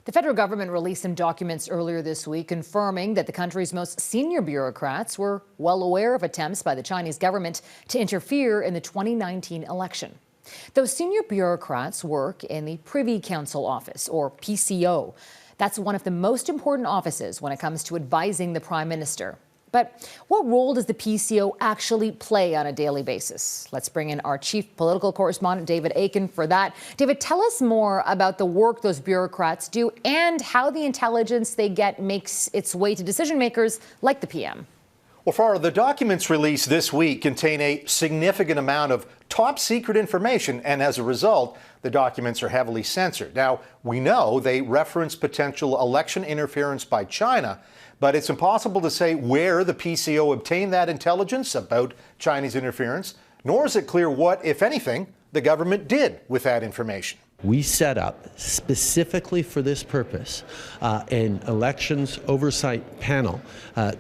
The federal government released some documents earlier this week confirming that the country's most senior bureaucrats were well aware of attempts by the Chinese government to interfere in the 2019 election. Those senior bureaucrats work in the Privy Council Office, or PCO. That's one of the most important offices when it comes to advising the Prime Minister. But what role does the PCO actually play on a daily basis? Let's bring in our chief political correspondent, David Akin, for that. David, tell us more about the work those bureaucrats do and how the intelligence they get makes its way to decision makers like the PM. Well, Farah, the documents released this week contain a significant amount of top secret information, and as a result, the documents are heavily censored. Now, we know they reference potential election interference by China, but it's impossible to say where the PCO obtained that intelligence about Chinese interference, nor is it clear what, if anything, the government did with that information. We set up specifically for this purpose an elections oversight panel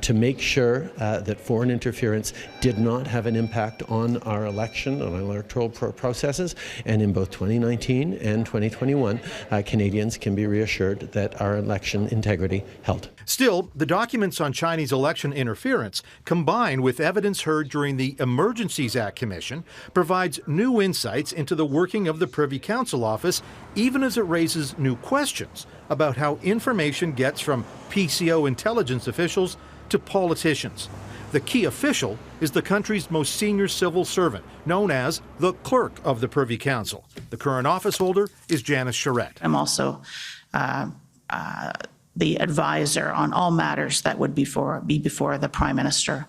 to make sure that foreign interference did not have an impact on our election, on our electoral processes. And in both 2019 and 2021, Canadians can be reassured that our election integrity held. Still, the documents on Chinese election interference, combined with evidence heard during the Emergencies Act Commission, provides new insights into the working of the Privy Council Office, even as it raises new questions about how information gets from PCO intelligence officials to politicians. The key official is the country's most senior civil servant, known as the clerk of the Privy Council. The current office holder is Janice Charette. I'm also the advisor on all matters that would be before the Prime Minister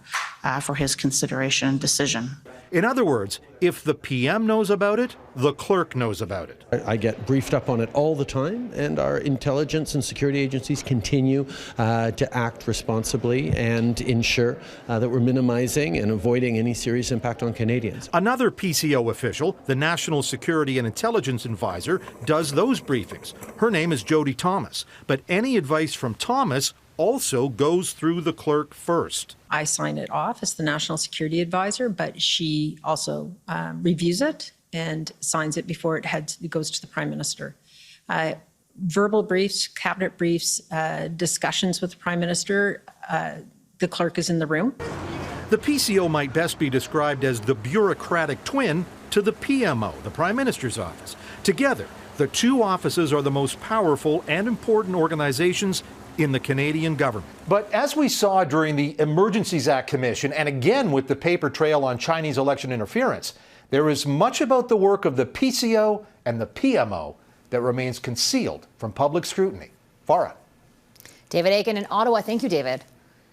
for his consideration and decision. In other words, if the PM knows about it, the clerk knows about it. I get briefed up on it all the time, and our intelligence and security agencies continue to act responsibly and ensure that we're minimizing and avoiding any serious impact on Canadians. Another PCO official, the National Security and Intelligence Advisor, does those briefings. Her name is Jody Thomas, but any advice from Thomas also goes through the clerk first. I sign it off as the National Security Advisor, but she also reviews it and signs it before it goes to the Prime Minister. Verbal briefs, cabinet briefs, discussions with the Prime Minister, the clerk is in the room. The PCO might best be described as the bureaucratic twin to the PMO, the Prime Minister's office. Together, the two offices are the most powerful and important organizations in the Canadian government. But as we saw during the Emergencies Act Commission, and again with the paper trail on Chinese election interference, there is much about the work of the PCO and the PMO that remains concealed from public scrutiny. Farah. David Akin in Ottawa. Thank you, David.